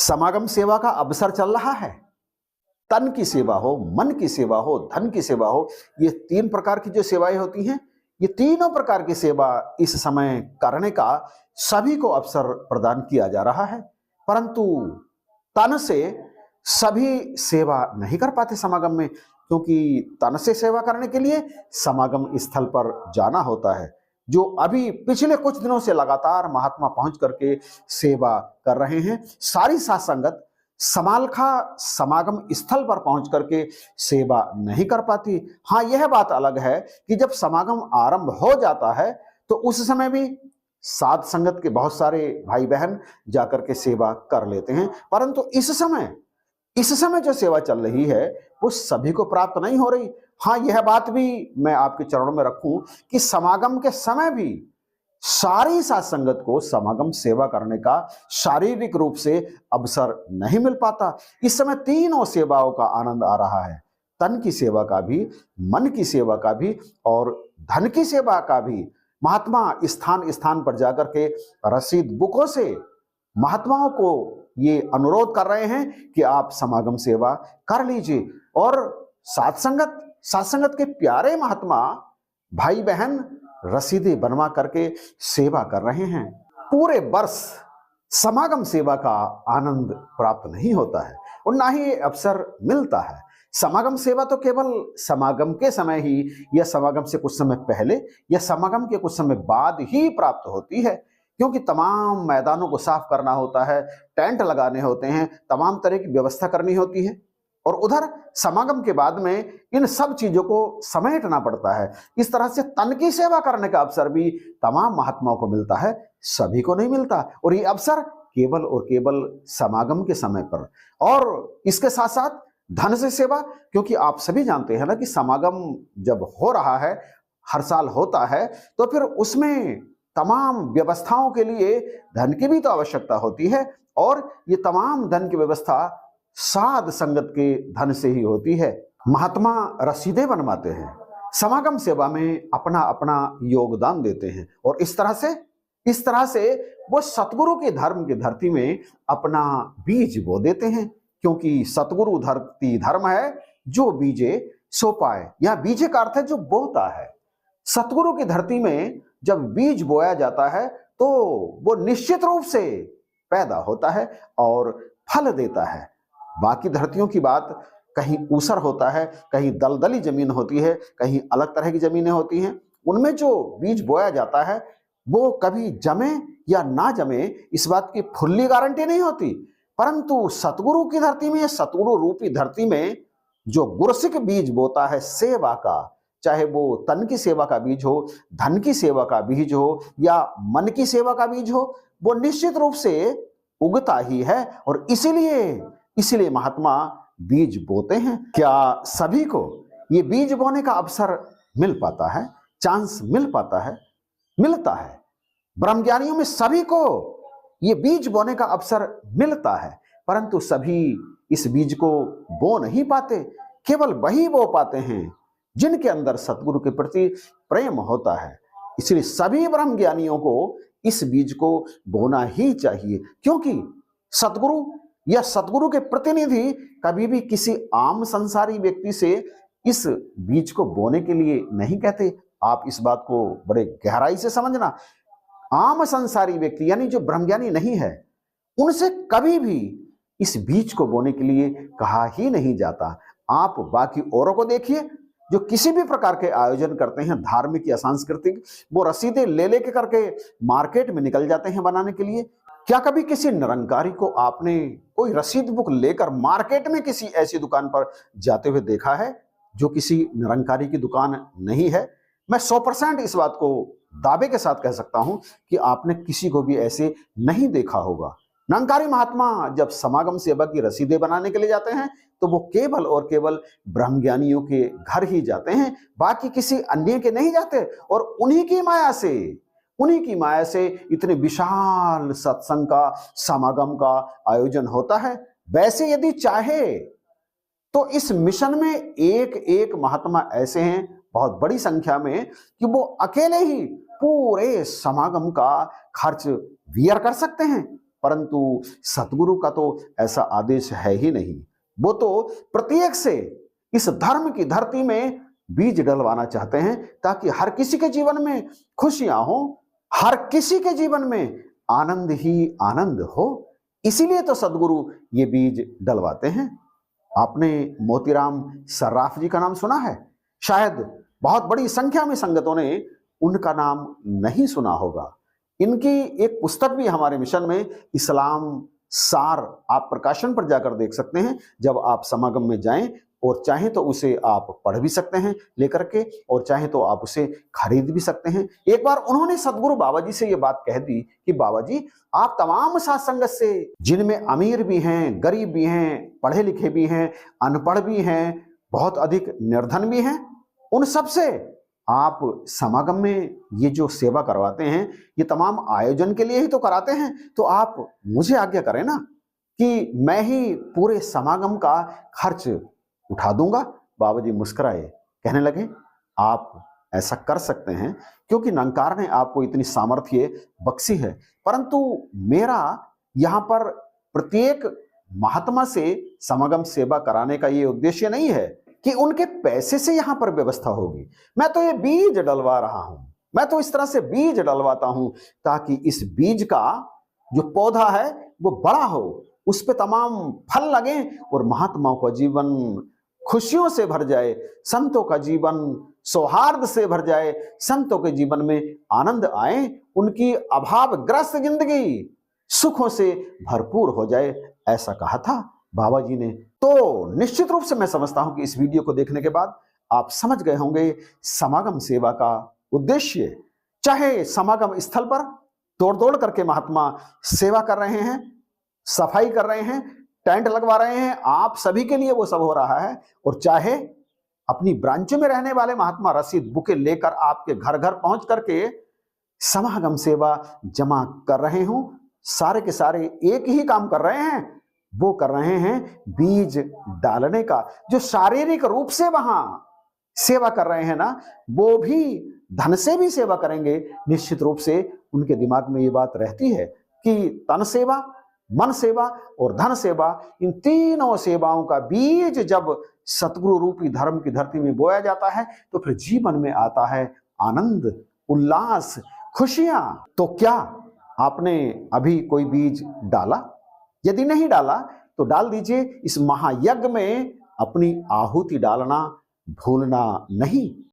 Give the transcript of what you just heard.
समागम सेवा का अवसर चल रहा है। तन की सेवा हो, मन की सेवा हो, धन की सेवा हो, ये 3 प्रकार की जो सेवाएं होती हैं, ये तीनों प्रकार की सेवा इस समय करने का सभी को अवसर प्रदान किया जा रहा है। परंतु तन से सभी सेवा नहीं कर पाते समागम में, क्योंकि तन से सेवा करने के लिए समागम स्थल पर जाना होता है। जो अभी पिछले कुछ दिनों से लगातार महात्मा पहुंच करके सेवा कर रहे हैं, सारी साथ संगत समालखा समागम स्थल पर पहुंच करके सेवा नहीं कर पाती। हाँ, यह बात अलग है कि जब समागम आरंभ हो जाता है तो उस समय भी साध संगत के बहुत सारे भाई बहन जाकर के सेवा कर लेते हैं, परंतु इस समय जो सेवा चल रही है वो सभी को प्राप्त नहीं हो रही। हाँ, यह बात भी मैं आपके चरणों में रखूं कि समागम के समय भी सारी साथ संगत को समागम सेवा करने का शारीरिक रूप से अवसर नहीं मिल पाता। इस समय तीनों सेवाओं का आनंद आ रहा है, तन की सेवा का भी, मन की सेवा का भी और धन की सेवा का भी। महात्मा स्थान स्थान पर जाकर के रसीद बुकों से महात्माओं को ये अनुरोध कर रहे हैं कि आप समागम सेवा कर लीजिए। और साथ संगत के प्यारे महात्मा भाई बहन रसीदें बनवा करके सेवा कर रहे हैं। पूरे वर्ष समागम सेवा का आनंद प्राप्त नहीं होता है और ना ही ये अवसर मिलता है। समागम सेवा तो केवल समागम के समय ही या समागम से कुछ समय पहले या समागम के कुछ समय बाद ही प्राप्त होती है, क्योंकि तमाम मैदानों को साफ करना होता है, टेंट लगाने होते हैं, तमाम तरह की व्यवस्था करनी होती है और उधर समागम के बाद में इन सब चीजों को समेटना पड़ता है। इस तरह से तन की सेवा करने का अवसर भी तमाम महात्माओं को मिलता है, सभी को नहीं मिलता। और ये अवसर केवल और केवल समागम के समय पर। और इसके साथ साथ धन से सेवा, क्योंकि आप सभी जानते हैं ना कि समागम जब हो रहा है, हर साल होता है, तो फिर उसमें तमाम व्यवस्थाओं के लिए धन की भी तो आवश्यकता होती है और ये तमाम धन की व्यवस्था साध संगत के धन से ही होती है। महात्मा रसीदें बनवाते हैं, समागम सेवा में अपना अपना योगदान देते हैं और इस तरह से वो सतगुरु के धर्म की धरती में अपना बीज बो देते हैं, क्योंकि सतगुरु धरती धर्म है जो बीजे सो पाए। या बीजे का अर्थ है जो बोता है। सतगुरु की धरती में जब बीज बोया जाता है तो वो निश्चित रूप से पैदा होता है और फल देता है। बाकी धरतियों की बात, कहीं ऊसर होता है, कहीं दलदली जमीन होती है, कहीं अलग तरह की जमीनें होती हैं। उनमें जो बीज बोया जाता है वो कभी जमे या ना जमे इस बात की फुल्ली गारंटी नहीं होती, परंतु सतगुरु की धरती में, सतगुरु रूपी धरती में जो गुरसिक बीज बोता है सेवा का, चाहे वो तन की सेवा का बीज हो, धन की सेवा का बीज हो या मन की सेवा का बीज हो, वो निश्चित रूप से उगता ही है और इसीलिए महात्मा बीज बोते हैं। क्या सभी को ये बीज बोने का अवसर मिल पाता है, चांस मिल पाता है? मिलता है। ब्रह्मज्ञानियों में सभी को ये बीज बोने का अवसर मिलता है, परंतु सभी इस बीज को बो नहीं पाते। केवल वही बो पाते हैं जिनके अंदर सतगुरु के प्रति प्रेम होता है। इसलिए सभी ब्रह्मज्ञानियों को इस बीज को बोना ही चाहिए, क्योंकि सतगुरु या सतगुरु के प्रतिनिधि कभी भी किसी आम संसारी व्यक्ति से इस बीज को बोने के लिए नहीं कहते। आप इस बात को बड़े गहराई से समझना। आम संसारी व्यक्ति यानी जो ब्रह्मज्ञानी नहीं है, उनसे कभी भी इस बीज को बोने के लिए कहा ही नहीं जाता। आप बाकी औरों को देखिए जो किसी भी प्रकार के आयोजन करते हैं, धार्मिक या सांस्कृतिक, वो रसीदें ले लेके करके मार्केट में निकल जाते हैं बनाने के लिए। क्या कभी किसी निरंकारी को आपने कोई रसीद बुक लेकर मार्केट में किसी ऐसी दुकान पर जाते हुए देखा है जो किसी निरंकारी की दुकान नहीं है? मैं 100% इस बात को दावे के साथ कह सकता हूं कि आपने किसी को भी ऐसे नहीं देखा होगा। निरंकारी महात्मा जब समागम सेवा की रसीदें बनाने के लिए जाते हैं तो वो केवल और केवल ब्रह्मज्ञानियों के घर ही जाते हैं, बाकी किसी अन्य के नहीं जाते। और उन्हीं की माया से इतने विशाल सत्संग का, समागम का आयोजन होता है। वैसे यदि चाहे तो इस मिशन में एक एक महात्मा ऐसे हैं बहुत बड़ी संख्या में कि वो अकेले ही पूरे समागम का खर्च वियर कर सकते हैं। परंतु सतगुरु का तो ऐसा आदेश है ही नहीं। वो तो प्रत्येक से इस धर्म की धरती में बीज डलवाना चाहते हैं ताकि हर किसी के जीवन में खुशियां हो, हर किसी के जीवन में आनंद ही आनंद हो। इसीलिए तो सदगुरु ये बीज डलवाते हैं। आपने मोतीराम सर्राफ जी का नाम सुना है? शायद बहुत बड़ी संख्या में संगतों ने उनका नाम नहीं सुना होगा। इनकी एक पुस्तक भी हमारे मिशन में इस्लाम सार, आप प्रकाशन पर जाकर देख सकते हैं। जब आप समागम में जाएं और चाहें तो उसे आप पढ़ भी सकते हैं लेकर के, और चाहें तो आप उसे खरीद भी सकते हैं। एक बार उन्होंने सदगुरु बाबा जी से ये बात कह दी कि बाबा जी, आप तमाम साथ संगत से, जिनमें अमीर भी हैं, गरीब भी हैं, पढ़े लिखे भी हैं, अनपढ़ भी हैं, बहुत अधिक निर्धन भी हैं, उन सब से आप समागम में ये जो सेवा करवाते हैं, ये तमाम आयोजन के लिए ही तो कराते हैं, तो आप मुझे आज्ञा करें ना कि मैं ही पूरे समागम का खर्च उठा दूंगा। बाबा जी मुस्कुराए, कहने लगे, आप ऐसा कर सकते हैं क्योंकि निरंकार ने आपको इतनी सामर्थ्य बख्शी है, परंतु मेरा यहाँ पर प्रत्येक महात्मा से समागम सेवा कराने का ये उद्देश्य नहीं है कि उनके पैसे से यहां पर व्यवस्था होगी। मैं तो ये बीज डलवा रहा हूं, मैं तो इस तरह से बीज डलवाता हूं ताकि इस बीज का जो पौधा है वो बड़ा हो, उस पे तमाम फल लगे और महात्माओं का जीवन खुशियों से भर जाए, संतों का जीवन सौहार्द से भर जाए, संतों के जीवन में आनंद आए, उनकी अभावग्रस्त जिंदगी सुखों से भरपूर हो जाए, ऐसा कहा था बाबा जी ने। तो निश्चित रूप से मैं समझता हूं कि इस वीडियो को देखने के बाद आप समझ गए होंगे समागम सेवा का उद्देश्य। चाहे समागम स्थल पर तोड़ तोड़ करके महात्मा सेवा कर रहे हैं, सफाई कर रहे हैं, टेंट लगवा रहे हैं, आप सभी के लिए वो सब हो रहा है, और चाहे अपनी ब्रांचों में रहने वाले महात्मा रसीद बुके लेकर आपके घर घर पहुंच करके समागम सेवा जमा कर रहे हों, सारे के सारे एक ही काम कर रहे हैं, वो कर रहे हैं बीज डालने का। जो शारीरिक रूप से वहां सेवा कर रहे हैं ना, वो भी धन से भी सेवा करेंगे। निश्चित रूप से उनके दिमाग में ये बात रहती है कि तन सेवा, मन सेवा और धन सेवा, इन तीनों सेवाओं का बीज जब सतगुरु रूपी धर्म की धरती में बोया जाता है तो फिर जीवन में आता है आनंद, उल्लास, खुशियां। तो क्या आपने अभी कोई बीज डाला? यदि नहीं डाला तो डाल दीजिए। इस महायज्ञ में अपनी आहुति डालना भूलना नहीं।